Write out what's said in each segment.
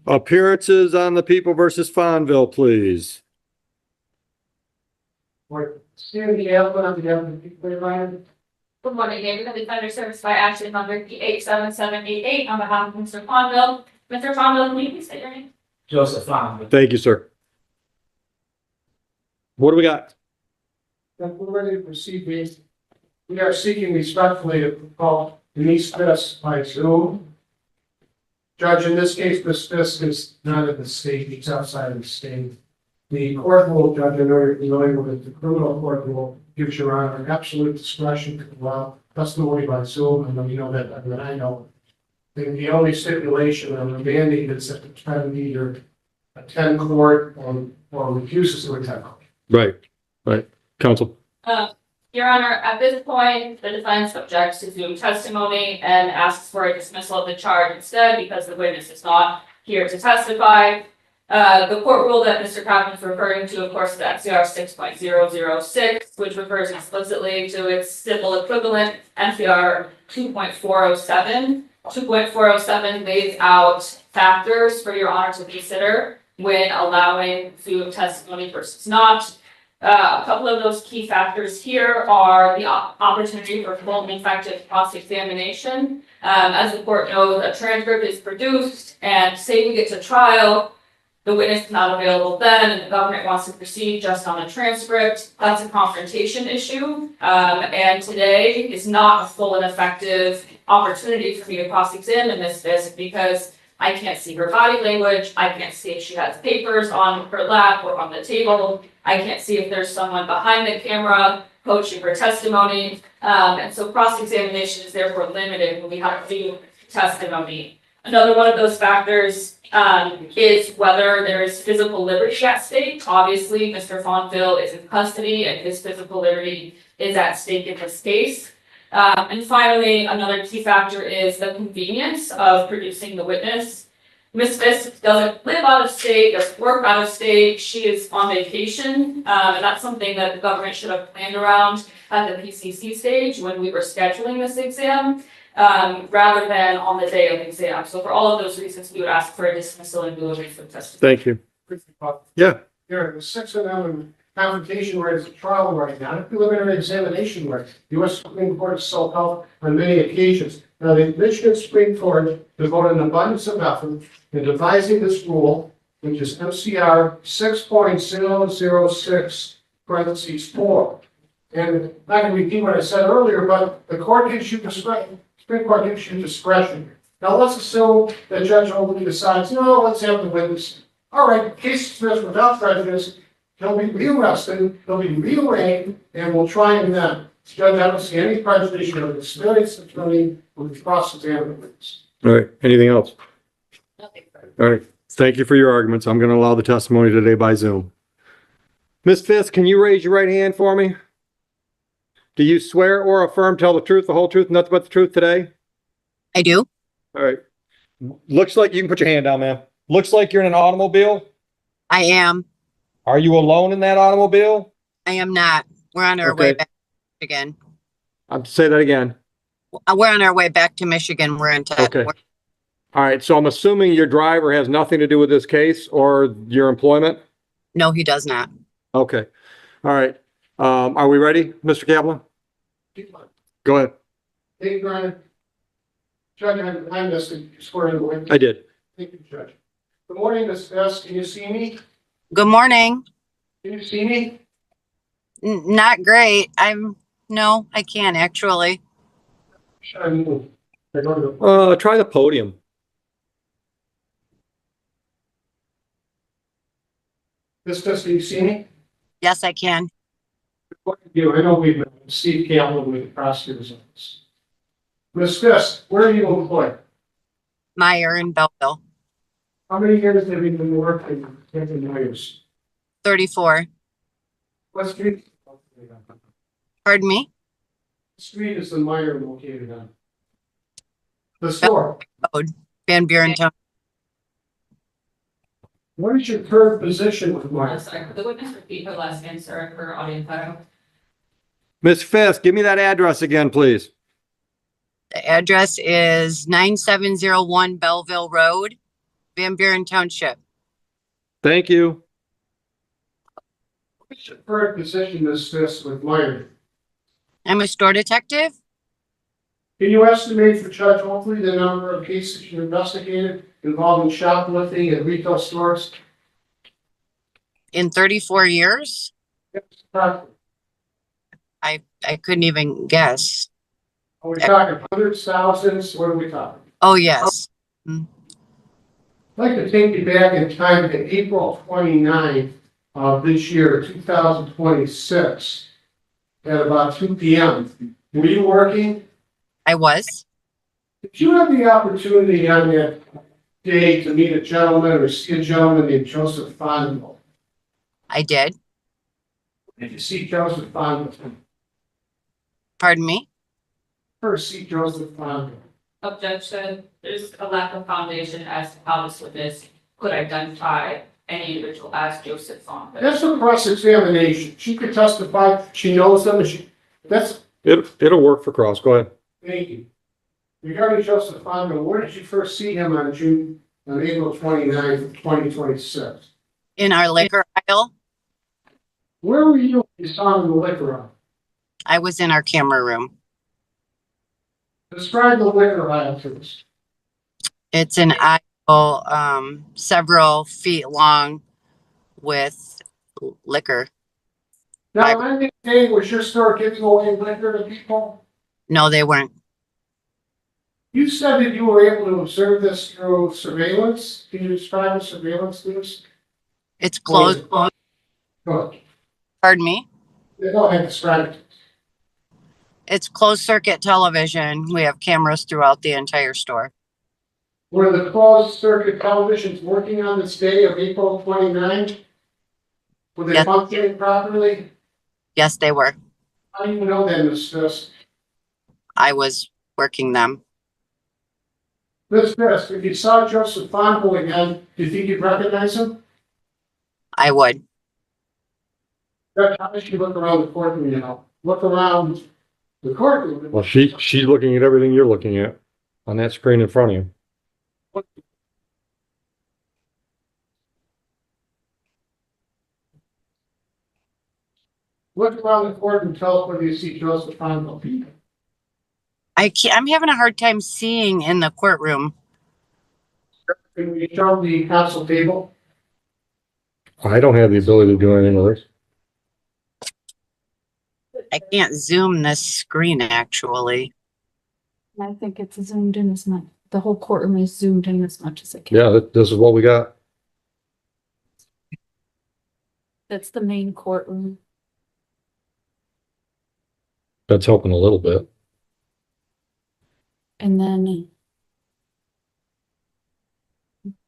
Appearances on the People versus Fonville, please. Good morning, David, the Defender Service by Action number 87788 on behalf of Mr. Fonville. Mr. Fonville, can you please say your name? Joseph Fonville. Thank you, sir. What do we got? We're ready to proceed. We are seeking respectfully to call Denise Fisk by Zoom. Judge, in this case, Ms. Fisk is not in the state, he's outside of the state. The court rule, Judge, I know you're familiar with the criminal court rule, gives your honor absolute discretion to allow testimony by Zoom, and you know that, I know. The only stipulation on the mandate is that the defendant either attend court or refuses to attend court. Right. Counsel. Your Honor, at this point, the defense objects to Zoom testimony and asks for a dismissal of the charge instead because the witness is not here to testify. The court rule that Mr. Cochran is referring to, of course, is FCR 6.006, which refers explicitly to its civil equivalent, FCR 2.407. 2.407 lays out factors for your honor to consider when allowing Zoom testimony versus not. A couple of those key factors here are the opportunity for full and effective cross-examination. As the court knows, a transcript is produced, and say we get to trial, the witness is not available then, and the government wants to proceed just on a transcript. That's a confrontation issue, and today is not a full and effective opportunity for me to cross-examine Ms. Fisk because I can't see her body language. I can't see if she has papers on her lap or on the table. I can't see if there's someone behind the camera coaching her testimony. And so cross-examination is therefore limited when we have to do testimony. Another one of those factors is whether there is physical liberty at stake. Obviously, Mr. Fonville is in custody and his physical liberty is at stake in this case. And finally, another key factor is the convenience of producing the witness. Ms. Fisk doesn't live out of state, doesn't work out of state, she is on vacation, and that's something that the government should have planned around at the PCC stage when we were scheduling this exam, rather than on the day of the exam. So for all of those reasons, we would ask for a dismissal and delivery for testimony. Thank you. Yeah. Here, the Sixth Amendment confrontation right is a trial right now, a preliminary examination right. The U.S. Supreme Court has so held on many occasions. Now, the Michigan Supreme Court devoted an abundance of effort in devising this rule, which is MCR 6.006 parentheses 4. And I'm not going to repeat what I said earlier, but the court gives you discretion. Supreme Court gives you discretion. Now, let's assume that Judge Oakley decides, let's have the witness. All right, case dismissed without prejudice. He'll be rearrested, he'll be rearraigned, and we'll try him then. Judge, I don't see any prejudice. You have experienced attorney with cross-examination witness. All right. Anything else? Nothing further. All right. Thank you for your arguments. I'm going to allow the testimony today by Zoom. Ms. Fisk, can you raise your right hand for me? Do you swear or affirm tell the truth, the whole truth, nothing but the truth today? I do. All right. Looks like you can put your hand down, ma'am. Looks like you're in an automobile. I am. Are you alone in that automobile? I am not. We're on our way back to Michigan. Say that again. We're on our way back to Michigan. We're in Okay. All right. So I'm assuming your driver has nothing to do with this case or your employment? No, he does not. Okay. All right. Are we ready, Mr. Kaplan? Go ahead. Thank you, Brian. Judge, I missed it. You swore in the witness. I did. Thank you, Judge. Good morning, Ms. Fisk. Can you see me? Good morning. Can you see me? Not great. No, I can't actually. Should I move? I go to the Try the podium. Ms. Fisk, can you see me? Yes, I can. What do you do? I know we've been Steve Campbell with the prosecutor's office. Ms. Fisk, where are you employed? Meijer in Belleville. How many years have you been working in Meijer? 34. What street? Pardon me? What street is the Meijer located on? The store. Van Buren Town. What is your current position with Meijer? Sorry, could the witness repeat her last name, sir, and her audio file? Ms. Fisk, give me that address again, please. The address is 9701 Belleville Road, Van Buren Township. Thank you. What's your current position as this with Meijer? I'm a store detective. Can you estimate for Judge Oakley the number of cases you investigated involving shoplifting at retail stores? In 34 years, Yes, correct. I couldn't even guess. Are we talking hundreds, thousands? What are we talking? Oh, yes. I'd like to take you back in time to April 29th of this year, 2026, at about 2 p.m. Were you working? I was. Did you have the opportunity on that day to meet a gentleman or see a gentleman named Joseph Fondle? I did. Did you see Joseph Fondle? Pardon me? First, see Joseph Fondle. Objection, there's a lack of foundation as to how this witness could identify any individual as Joseph Fondle. That's a cross-examination. She could testify, she knows them, and It'll work for cross. Go ahead. thank you. Regarding Joseph Fondle, where did you first see him on April 29th, 2026? In our liquor aisle. Where were you when you saw him in the liquor aisle? I was in our camera room. Describe the liquor aisle to us. It's an aisle, several feet long with liquor. Now, on that day, was your store giving away liquor to people? No, they weren't. You said that you were able to observe this through surveillance. Can you describe the surveillance to us? It's closed. Go ahead. Pardon me? Go ahead, describe it. It's closed circuit television. We have cameras throughout the entire store. Were the closed circuit televisions working on this day of April 29th? Were they Yes. functioning properly? Yes, they were. How do you know that, Ms. Fisk? I was working them. Ms. Fisk, if you saw Joseph Fondle again, do you think you'd recognize him? I would. Judge, how does she look around the courtroom, you know? Look around the courtroom. Well, she's looking at everything you're looking at on that screen in front of you. Look around the court and tell us whether you see Joseph Fondle. I'm having a hard time seeing in the courtroom. Can we show the council table? I don't have the ability to do anything with this. I can't zoom this screen actually. I think it's zoomed in as much, the whole courtroom is zoomed in as much as it can. Yeah, this is what we got. That's the main courtroom. That's helping a little bit. And then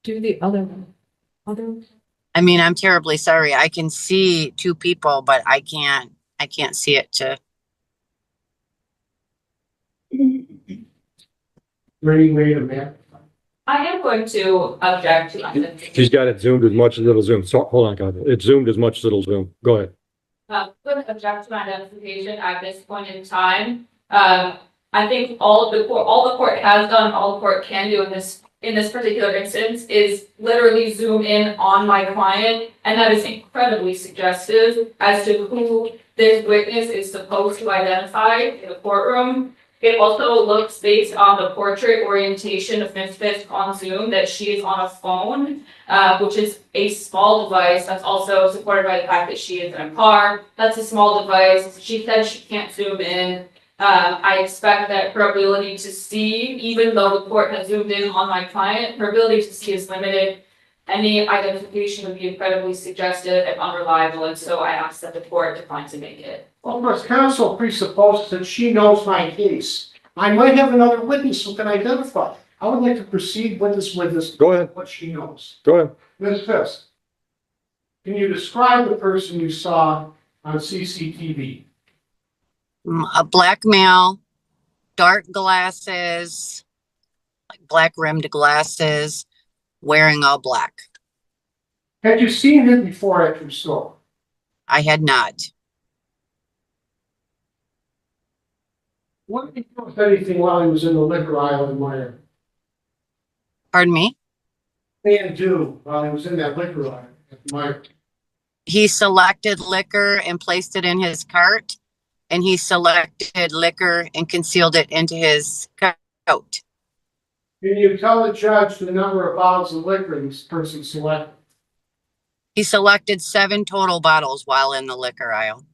do the other one. I mean, I'm terribly sorry. I can see two people, but I can't see it to. Ready, wait a minute. I am going to object to identification. She's got it zoomed as much as it'll zoom. So, hold on, guys. It's zoomed as much as it'll zoom. Go ahead. With object to identification at this point in time. I think all the court has done, all the court can do in this particular instance is literally zoom in on my client, and that is incredibly suggestive as to who this witness is supposed to identify in the courtroom. It also looks based on the portrait orientation of Ms. Fisk on Zoom that she is on a phone, which is a small device that's also supported by the fact that she is in a car. That's a small device. She said she can't zoom in. I expect that her ability to see, even though the court has zoomed in on my client, her ability to see is limited. Any identification would be incredibly suggestive and unreliable, and so I ask that the court decline to make it. Well, but counsel presupposes that she knows my case. I might have another witness who can identify. I would like to proceed with this witness. Go ahead. What she knows. Go ahead. Ms. Fisk, can you describe the person you saw on CCTV? A black male, dark glasses, like black rimmed glasses, wearing all black. Had you seen him before at your store? I had not. What did he do, if anything, while he was in the liquor aisle in Meijer? Pardon me? man do while he was in that liquor line at Meijer? He selected liquor and placed it in his cart, and he selected liquor and concealed it into his coat. Can you tell the judge the number of bottles of liquor this person selected? He selected 7 total bottles while in the liquor aisle.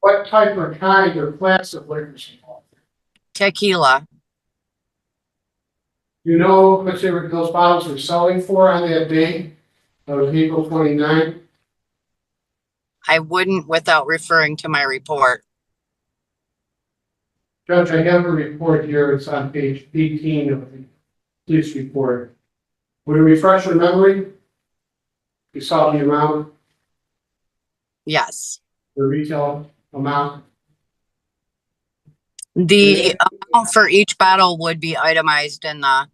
What type or kind or class of liquor is involved? Tequila. You know what those bottles were selling for on that day of April 29th? I wouldn't without referring to my report. Judge, I have a report here. It's on page 18 of the police report. Would it refresh your memory? You saw the amount, Yes. the retail amount? The amount for each bottle would be itemized in the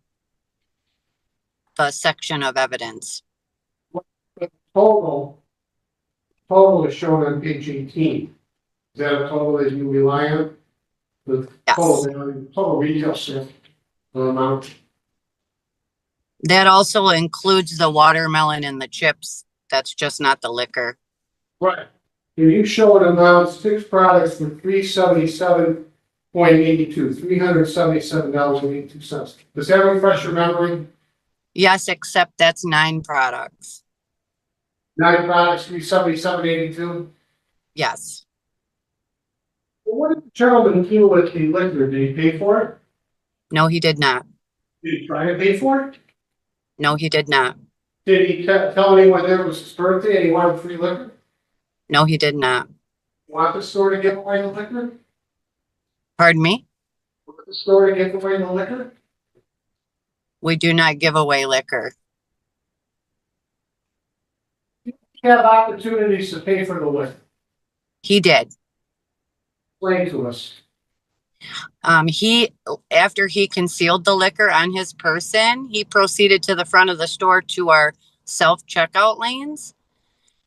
section of evidence. Total is shown on page 18. Is that a total that you rely on? The Yes. total retail sale amount. That also includes the watermelon and the chips. That's just not the liquor. Right. Can you show an amount, 6 products for $377.82, $377.82. Does that refresh your memory? Yes, except that's 9 products. 9 products, $377.82. Yes. Well, what did the gentleman do with the liquor? Did he pay for it? No, he did not. Did he try to pay for it? No, he did not. Did he tell anyone there was his birthday and he wanted free liquor? No, he did not. Want the store to give away the liquor? Pardon me? Want the store to give away the liquor? We do not give away liquor. You have opportunities to pay for the liquor. He did. Explain to us. After he concealed the liquor on his person, he proceeded to the front of the store to our self-checkout lanes.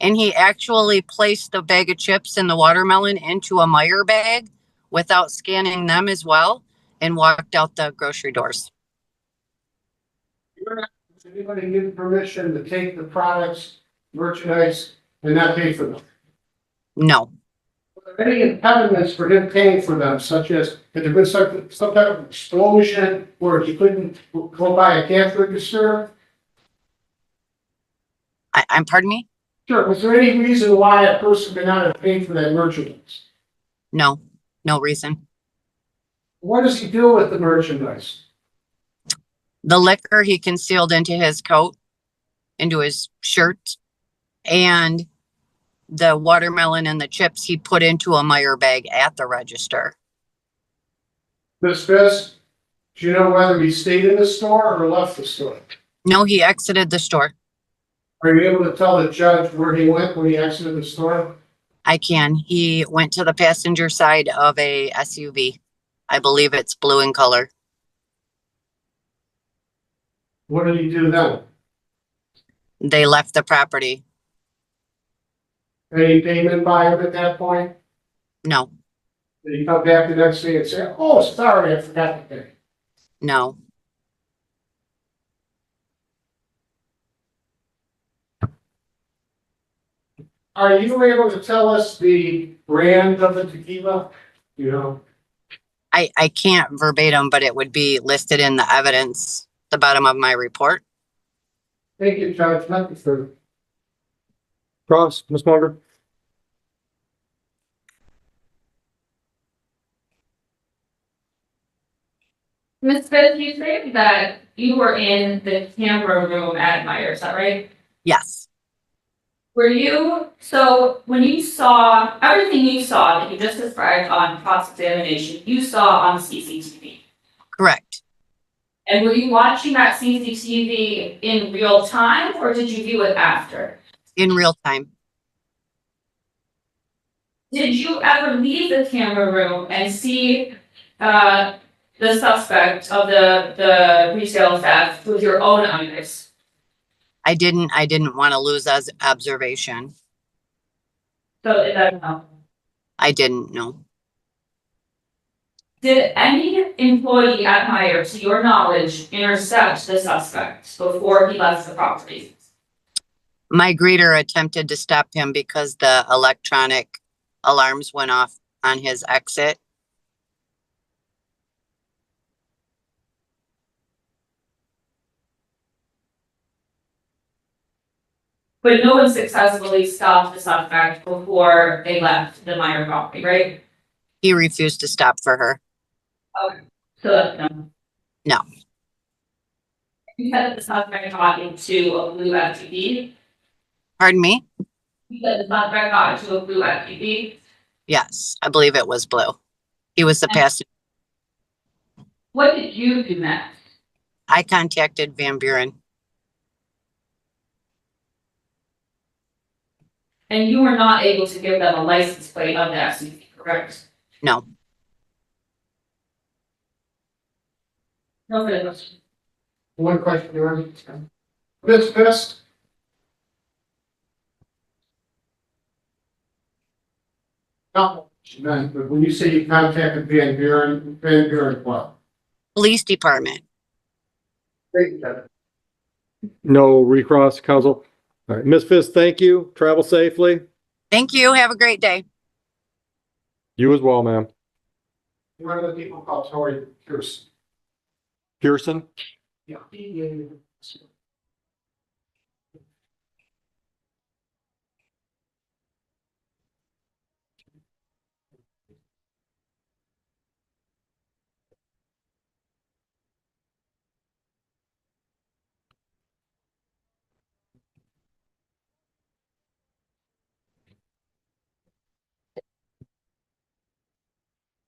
And he actually placed the bag of chips and the watermelon into a Meijer bag without scanning them as well and walked out the grocery doors. Does anybody give permission to take the products, merchandise, and not pay for them? No, Are there any impediments for him paying for them, such as, had there been some type of explosion where he couldn't go buy a cash register? pardon me? Sure, was there any reason why a person could not have paid for that merchandise? No reason. What does he do with the merchandise? The liquor he concealed into his coat, into his shirt, and the watermelon and the chips he put into a Meijer bag at the register. Ms. Fisk, do you know whether he stayed in the store or left the store? No, he exited the store. Are you able to tell the judge where he went when he exited the store? I can. He went to the passenger side of a SUV. I believe it's blue in color. What did he do then? They left the property. Any payment by him at that point? No, Did he come back the next day and say, oh, sorry, I forgot to pay? no. Are you able to tell us the brand of the tequila? You know, I can't verbatim, but it would be listed in the evidence, the bottom of my report. thank you, Judge. Nothing further. Cross, Ms. Munger? Ms. Fisk, you say that you were in the camera room at Meijer, is that right? Yes, So when you saw, everything you saw that you just described on cross-examination, you saw on CCTV? correct. And were you watching that CCTV in real time, or did you view it after? In real time. Did you ever leave the camera room and see, the suspect of the retail theft with your own eyes? I didn't want to lose as observation. So it doesn't help. I didn't know. Did any employee at Meijer, to your knowledge, intercept the suspect before he left the property? My greeter attempted to stop him because the electronic alarms went off on his exit. But no one successfully stopped the suspect before they left the Meijer property, right? He refused to stop for her. So that's no. No. You said that the suspect got into a blue FTV. Pardon me? You said the suspect got into a blue FTV. Yes, I believe it was blue. He was the passenger. What did you do next? I contacted Van Buren. And you were not able to give them a license plate of the SUV, correct? No. No further questions. One question, Your Honor. Ms. Fisk? No, but when you say you contacted Van Buren what? Police department. No recross, counsel. All right, Ms. Fisk, thank you. Travel safely. Thank you. Have a great day. You as well, ma'am. One of the people called Tori Pierce. Pearson? Yeah.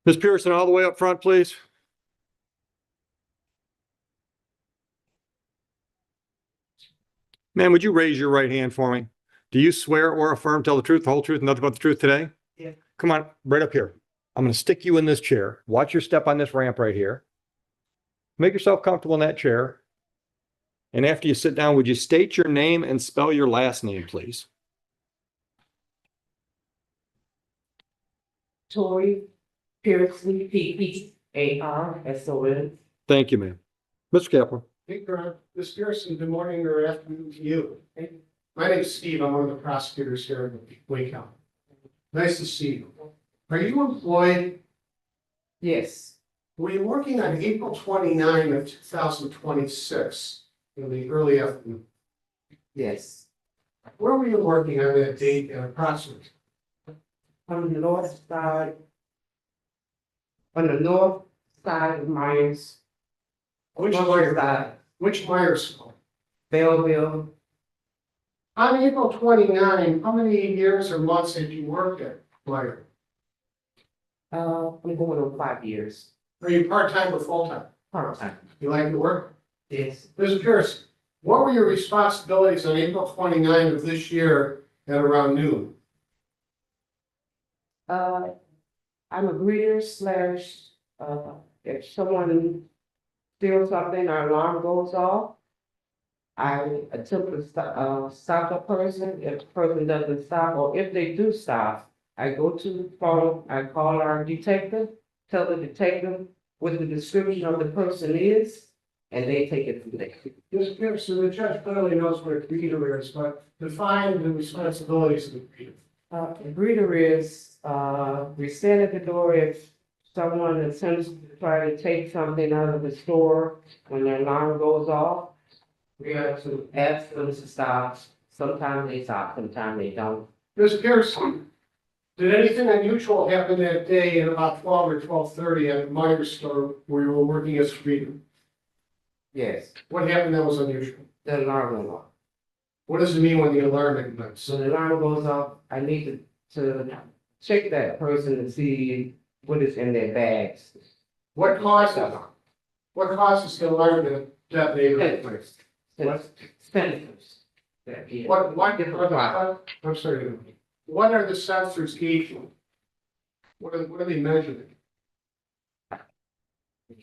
Ms. Pearson, all the way up front, please. Ma'am, would you raise your right hand for me? Do you swear or affirm tell the truth, the whole truth, and nothing but the truth today? Yeah. Come on, right up here. I'm going to stick you in this chair. Watch your step on this ramp right here. Make yourself comfortable in that chair. And after you sit down, would you state your name and spell your last name, please? Tori Pearson, P-P-A-R-S-O-N. Thank you, ma'am. Mr. Kaplan. Hey, Ms. Pearson, good morning or afternoon to you. My name is Steve. I'm one of the prosecutors here in Wake County. Nice to see you. Are you employed? Yes, Were you working on April 29 of 2026 in the early afternoon? yes. Where were you working on that date approximately? On the north side. On the north side of Myers. Which North Meijer? side, Which Meijer school? Belleville. On April 29, how many years or months had you worked at Meijer? I'm going on 5 years. Are you part-time or full-time? Part-time. You like to work? Yes. Ms. Pearson, what were your responsibilities on April 29 of this year at around noon? I'm a greeter slash, if someone steals something, our alarm goes off. I attempt to stop a person. If the person doesn't stop, or if they do stop, I go to the phone, I call our detective, tell the detective what the description of the person is, and they take it from there. Ms. Pearson, the judge clearly knows what a greeter is, but define the responsibilities of the greeter. A greeter is, we stand at the door if someone attempts to try to take something out of the store when their alarm goes off. We have to ask them to stop. Sometimes they stop, sometimes they don't. Ms. Pearson, did anything unusual happen that day at about 12 or 12:30 at the Meijer store where you were working as a greeter? Yes, What happened that was unusual? the alarm went off. What does it mean when the alarm ignites? So the alarm goes off, I need to check that person to see what is in their bags. What causes the alarm to detonate? Sensors. I'm sorry. What are the sensors gauging? What are they measuring?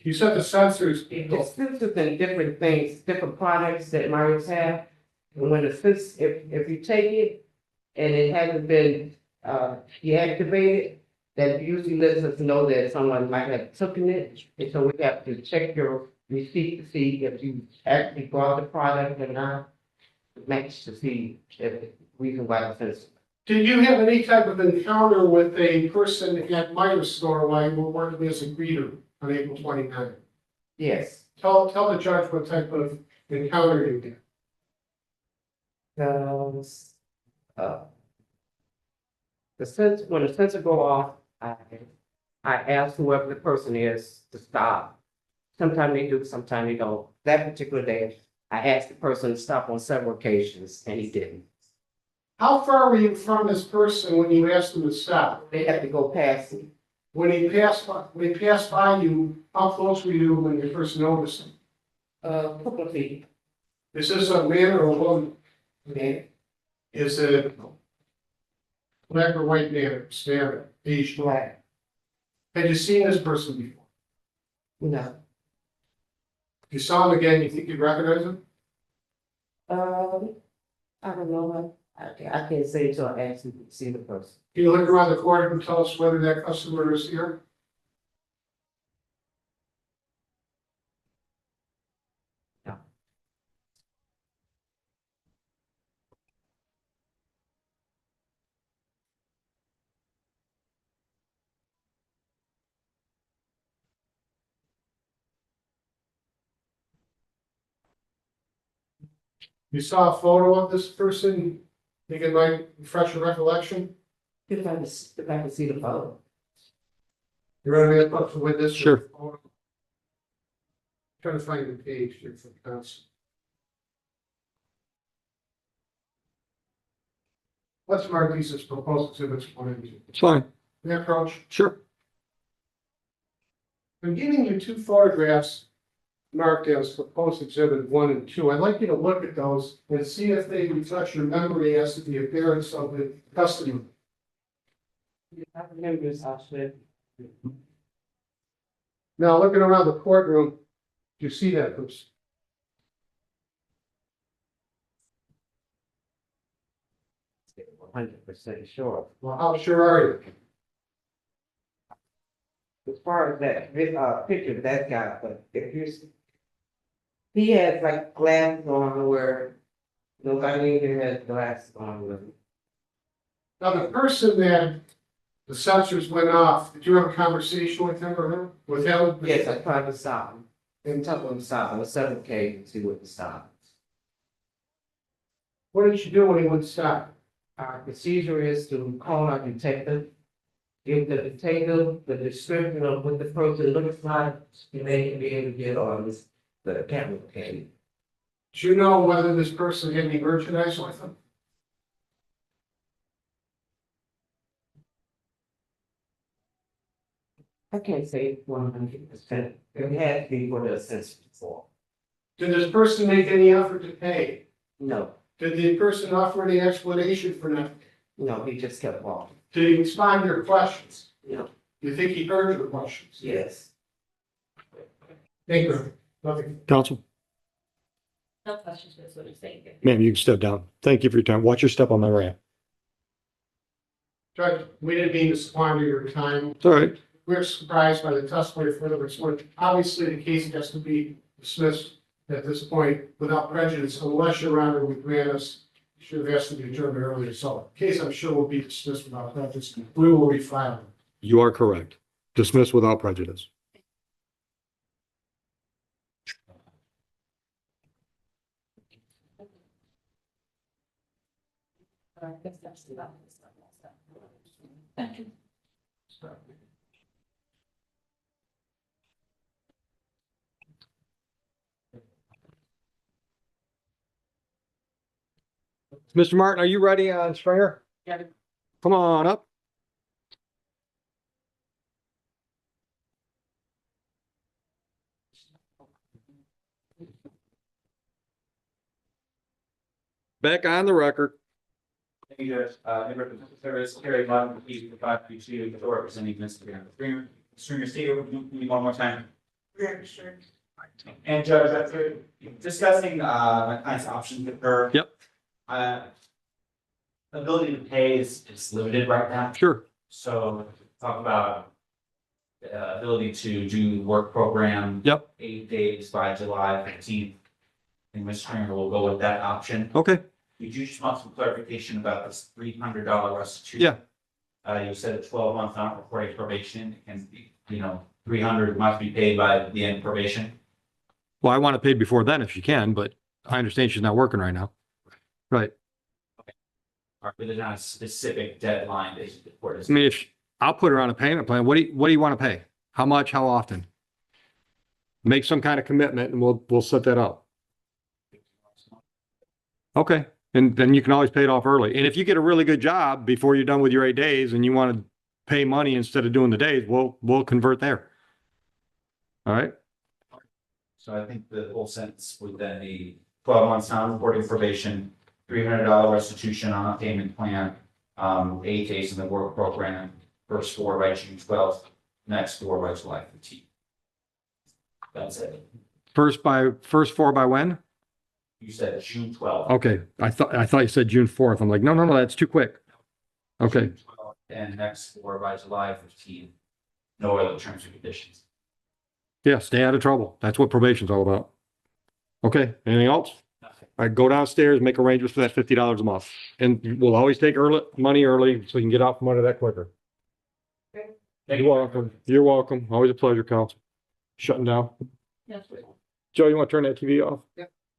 You said the sensors. It's sensors in different things, different products that Myers have. And when if you take it and it hasn't been deactivated, that usually lets us know that someone might have taken it. And so we have to check your receipt to see if you actually bought the product or not. Match to see if the reason why it's. Did you have any type of encounter with a person at Meijer store while you were working as a greeter on April 29th? Yes. Tell the judge what type of encounter you did. Uh, when the sensor go off, I ask whoever the person is to stop. Sometimes they do, sometimes they don't. That particular day, I asked the person to stop on several occasions, and he didn't. How far were you from this person when you asked him to stop? They had to go past me. When he passed by you, how close were you when you first noticed him? Couple of feet. Is this a man or a woman? Man, Is it black or white man, Hispanic, Asian? black. Had you seen this person before? No. If you saw him again, you think you'd recognize him? I don't know. I can't say until I actually see the person. Can you look around the corner and tell us whether that customer is here? No. You saw a photo of this person? Think it might refresh your recollection? If I can see the photo. You ready to up with this? Sure. Trying to find the page here for the council. Let's mark these as proposed exhibits 1 and 2. It's fine. May I approach? Sure. I'm giving you 2 photographs marked as proposed exhibit 1 and 2. I'd like you to look at those and see if they refresh your memory as to the appearance of the customer. I remember this actually. Now, looking around the courtroom, do you see that person? 100% sure. Well, how sure are you? As far as that picture of that guy, but if he has like glasses on where nobody even has glasses on with him. Now, the person that the sensors went off, did you have a conversation with him or her? With him? Yes, I tried to stop him. Didn't tell him to stop on several occasions, he wouldn't stop. What did you do when he wouldn't stop? Our procedure is to call our detective, give the detective the description of what the person looks like, and they can be able to get on the camera cam. Do you know whether this person had any merchandise with him? I can't say 100%. It had to be what the sensor for. Did this person make any effort to pay? No, Did the person offer any explanation for that? no, he just kept walking. Did he respond to your questions? No, You think he heard your questions? yes. Thank you. Nothing. Counsel, No questions, that's what he's saying. ma'am, you can step down. Thank you for your time. Watch your step on my ramp. Judge, we didn't mean to squander your time. It's all right. We're surprised by the testimony further this morning. Obviously, the case has to be dismissed at this point without prejudice, unless your honor would grant us, should have asked to be adjourned earlier. So the case, I'm sure, will be dismissed without prejudice. We will refile it. You are correct. Dismiss without prejudice. Thank you. Mr. Martin, are you ready on Stringer? Yeah. Come on up. Back on the record. Thank you, Judge. Service, Terry Bottom, the chief of 532, the representing Mr. Stringer. Stringer, stay over, me one more time. Sure. And Judge, after discussing, my client's options with her. Yep. Ability to pay is limited right now, Sure. so talk about ability to do work program. Yep. 8 days by July 15th. And Mr. Stringer will go with that option. Okay. Did you just want some clarification about this $300 restitution? Yeah. You said a 12-month non-reporting probation and, 300 must be paid by the end of probation. Well, I want it paid before then if she can, but I understand she's not working right now. Right. Or there's not a specific deadline that the court is. I mean, if I'll put her on a payment plan, what do you want to pay? How much, how often? Make some kind of commitment and we'll set that up. Okay. And then you can always pay it off early. And if you get a really good job before you're done with your 8 days and you want to pay money instead of doing the days, we'll convert there. All right. So I think the whole sentence would then be 12 months non-reporting probation, $300 restitution on a payment plan, 8 days in the work program, first 4 by June 12th, next 4 by July 15th. That's it. First 4 by when? You said June 12th. Okay. I thought you said June 4th. I'm like, no, that's too quick. Okay. June 12th, and next 4 by July 15th. No other terms and conditions. Yeah. Stay out of trouble. That's what probation's all about. Okay. Anything else? Nothing. All right. Go downstairs, make arrangements for that $50 a month. And we'll always take money early so you can get out from under that quicker. Thank You're welcome. You're welcome. Always a pleasure, counsel. Shutting down. Yes, please. Joe, you want to turn that TV off? Yep.